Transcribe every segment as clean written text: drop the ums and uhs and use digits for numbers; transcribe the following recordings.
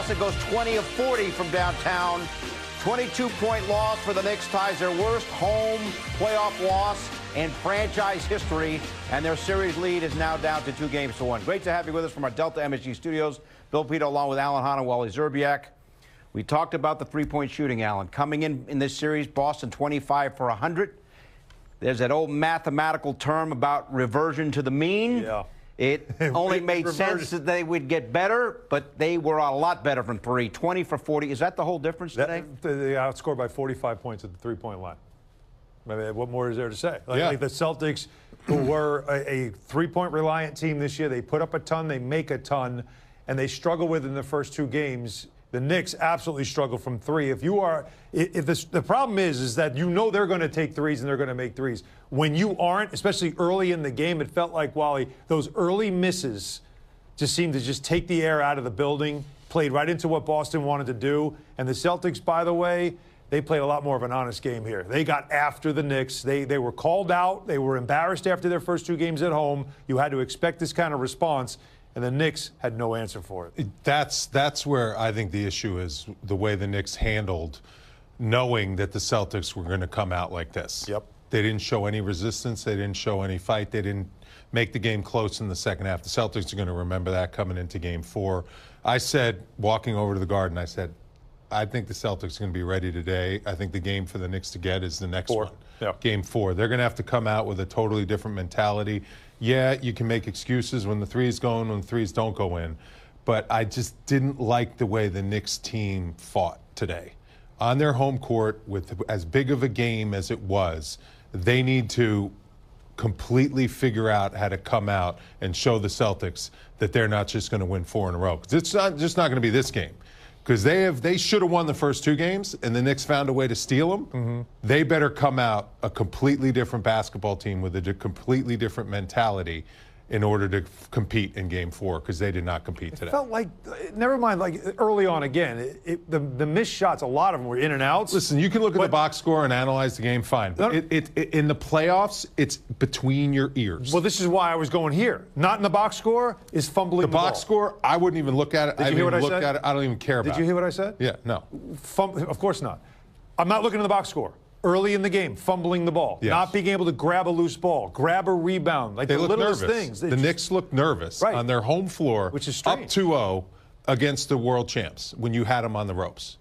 Boston goes 20 of 40 from downtown. 22-point loss for the Knicks, ties their worst home playoff loss in franchise history, and their series lead is now down to 2-1. Great to have you with us from our Delta MSG studios. Bill Pito along with Alan Hahn and Wally Zerbiak. We talked about the three-point shooting, Alan. Coming in this series, Boston 25 for 100. There's that old mathematical term about reversion to the mean. Yeah. It only made sense that they would get better, but they were a lot better from three. 20 for 40. Is that the whole difference today? They outscored by 45 points at the three-point line. I mean, what more is there to say? Like the Celtics, who were a three-point reliant team this year, they put up a ton, they make a ton, and they struggle with in the first two games. The Knicks absolutely struggle from three. The problem is that you know they're going to take threes and they're going to make threes. When you aren't, especially early in the game, it felt like, Wally, those early misses just seemed to just take the air out of the building, played right into what Boston wanted to do. And the Celtics, by the way, they played a lot more of an honest game here. They got after the Knicks. They were called out. They were embarrassed after their first two games at home. You had to expect this kind of response. And the Knicks had no answer for it. That's where I think the issue is, the way the Knicks handled knowing that the Celtics were going to come out like this. Yep. They didn't show any resistance. They didn't show any fight. They didn't make the game close in the second half. The Celtics are going to remember that coming into Game 4. I said, walking over to the Garden, I said, I think the Celtics are going to be ready today. I think the game for the Knicks to get is the next one. Yep. Game 4. They're going to have to come out with a totally different mentality. Yeah, you can make excuses when the threes go in, when the threes don't go in. But I just didn't like the way the Knicks team fought today. On their home court, with as big of a game as it was, they need to completely figure out how to come out and show the Celtics that they're not just going to win 4 in a row. Because it's not just not going to be this game. Because they should have won the first two games, and the Knicks found a way to steal them. Mm-hmm. They better come out a completely different basketball team with a completely different mentality in order to compete in Game 4, because they did not compete today. It felt like, never mind, like early on again, the missed shots, a lot of them were in and outs. Listen, you can look at the box score and analyze the game, fine. But in the playoffs, it's between your ears. Well, this is why I was going here. Not in the box score, is fumbling the ball. The box score, I wouldn't even look at it. Did you hear what I said? At it. I don't even care about it. Did you hear what I said? Yeah, no. Of course not. I'm not looking at the box score. Early in the game, fumbling the ball, not being able to grab a loose ball, grab a rebound, like the littlest things. The Knicks looked nervous on their home floor, which is up 2-0 against the world champs when you had them on the ropes.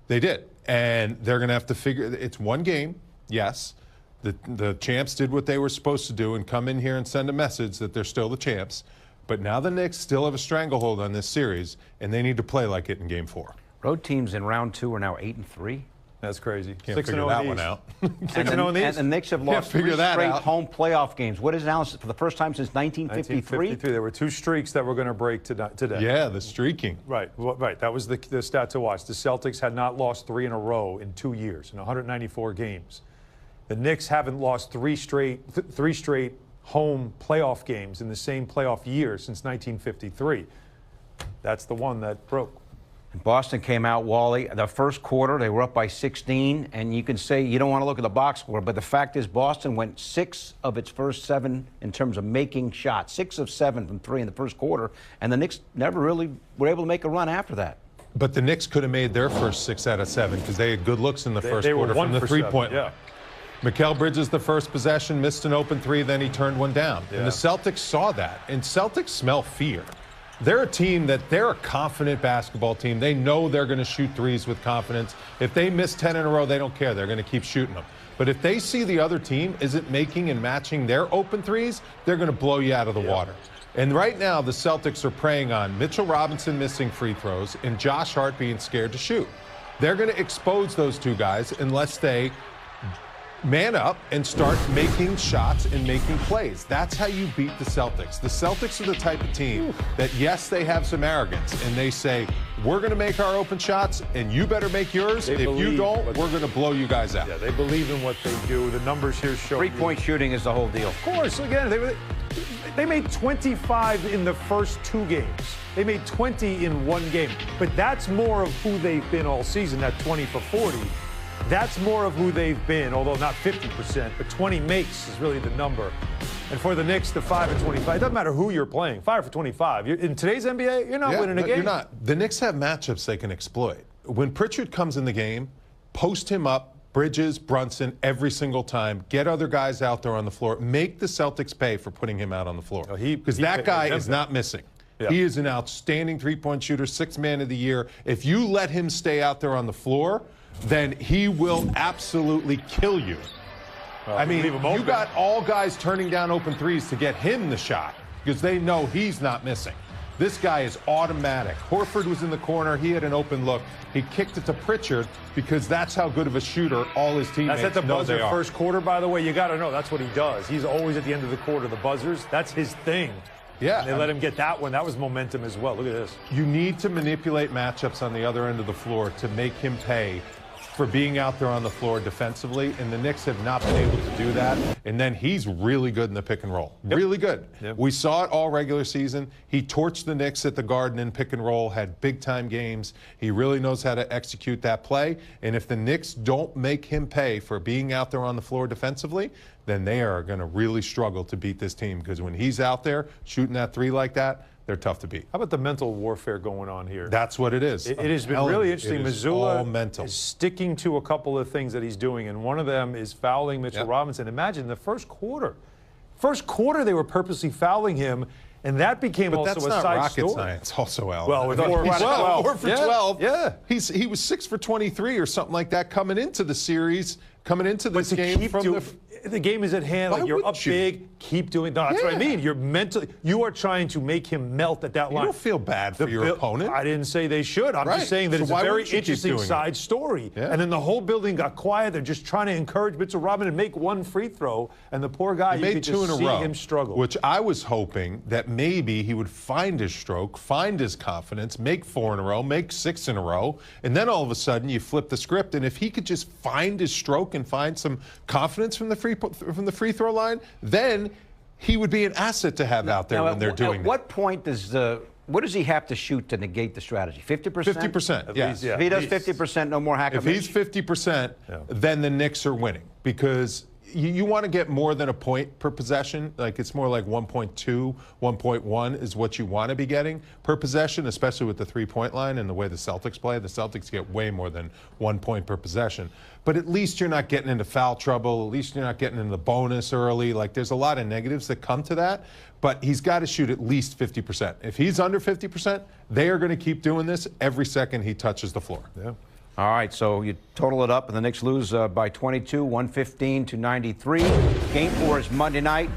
They did, and they're going to have to figure. It's one game, yes. The champs did what they were supposed to do and come in here and send a message that they're still the champs. But now the Knicks still have a stranglehold on this series, and they need to play like it in Game 4. Road teams in round 2 are now 8-3. That's crazy. Can't figure that one out. 6-0 in these. And the Knicks have lost 3 straight home playoff games. What is it now? For the first time since 1953? 1953. There were 2 streaks that were going to break today. Yeah, the streaking. Right. That was the stat to watch. The Celtics had not lost 3 in a row in 2 years, in 194 games. The Knicks haven't lost 3 straight home playoff games in the same playoff year since 1953. That's the one that broke. Boston came out, Wally, the first quarter, they were up by 16, and you can say you don't want to look at the box score, but the fact is Boston went 6 of its first 7 in terms of making shots, 6 of 7 from 3 in the first quarter, and the Knicks never really were able to make a run after that. But the Knicks could have made their first 6 out of 7 because they had good looks in the first quarter from the three-point line. Mikal Bridges, the first possession, missed an open 3, then he turned one down. Yeah. And the Celtics saw that, and Celtics smell fear. They're a team they're a confident basketball team. They know they're going to shoot threes with confidence. If they miss 10 in a row, they don't care. They're going to keep shooting them. But if they see the other team isn't making and matching their open threes, they're going to blow you out of the water. And right now, the Celtics are preying on Mitchell Robinson missing free throws and Josh Hart being scared to shoot. They're going to expose those two guys unless they man up and start making shots and making plays. That's how you beat the Celtics. The Celtics are the type of team that, yes, they have some arrogance, and they say, we're going to make our open shots, and you better make yours. If you don't, we're going to blow you guys out. Yeah, they believe in what they do. The numbers here show. Three-point shooting is the whole deal. Of course. Again, they made 25 in the first 2 games. They made 20 in 1 game. But that's more of who they've been all season, that 20 for 40. That's more of who they've been, although not 50%, but 20 makes is really the number. And for the Knicks, the 5 for 25. It doesn't matter who you're playing. 5 for 25. In today's NBA, you're not winning a game. You're not. The Knicks have matchups they can exploit. When Pritchard comes in the game, post him up, Bridges, Brunson, every single time. Get other guys out there on the floor. Make the Celtics pay for putting him out on the floor. Because that guy is not missing. Yeah. He is an outstanding three-point shooter, 6th man of the year. If you let him stay out there on the floor, then he will absolutely kill you. I mean, you got all guys turning down open threes to get him the shot because they know he's not missing. This guy is automatic. Horford was in the corner. He had an open look. He kicked it to Pritchard because that's how good of a shooter all his teammates know they are. That's at the buzzer first quarter, by the way. You got to know that's what he does. He's always at the end of the quarter, the buzzers. That's his thing. Yeah. And they let him get that one. That was momentum as well. Look at this. You need to manipulate matchups on the other end of the floor to make him pay for being out there on the floor defensively, and the Knicks have not been able to do that. And then he's really good in the pick and roll. Yep. Really good. Yep. We saw it all regular season. He torched the Knicks at the Garden in pick and roll, had big-time games. He really knows how to execute that play. And if the Knicks don't make him pay for being out there on the floor defensively, then they are going to really struggle to beat this team, because when he's out there shooting that three like that, they're tough to beat. How about the mental warfare going on here? That's what it is. It has been really interesting. Missoula is sticking to a couple of things that he's doing, and one of them is fouling Mitchell Robinson. Imagine the first quarter. First quarter, they were purposely fouling him, and that became also a side story. But that's not rocket science also, Al. Well, with 4 for 12. Yeah. He was 6 for 23 or something like that coming into the series, coming into this game from the game is at hand. Like, you're up big. Keep doing. No, that's what I mean. You are trying to make him melt at that line. You don't feel bad for your opponent. I didn't say they should. I'm just saying that it's a very interesting side story. Yeah. And then the whole building got quiet. They're just trying to encourage Mitchell Robinson to make one free throw, and the poor guy, you could just see him struggle. Which I was hoping that maybe he would find his stroke, find his confidence, make 4 in a row, make 6 in a row, and then all of a sudden you flip the script. And if he could just find his stroke and find some confidence from the free throw line, then he would be an asset to have out there when they're doing that. At what point what does he have to shoot to negate the strategy? 50%? 50%, yes. If he does 50%, no more hack. If he's 50%, then the Knicks are winning, because you want to get more than a point per possession. Like, it's more like 1.2, 1.1 is what you want to be getting per possession, especially with the three-point line and the way the Celtics play. The Celtics get way more than 1 point per possession. But at least you're not getting into foul trouble. At least you're not getting into the bonus early. Like, there's a lot of negatives that come to that. But he's got to shoot at least 50%. If he's under 50%, they are going to keep doing this every second he touches the floor. Yeah. All right, so you total it up, and the Knicks lose by 22, 115-93. Game 4 is Monday night.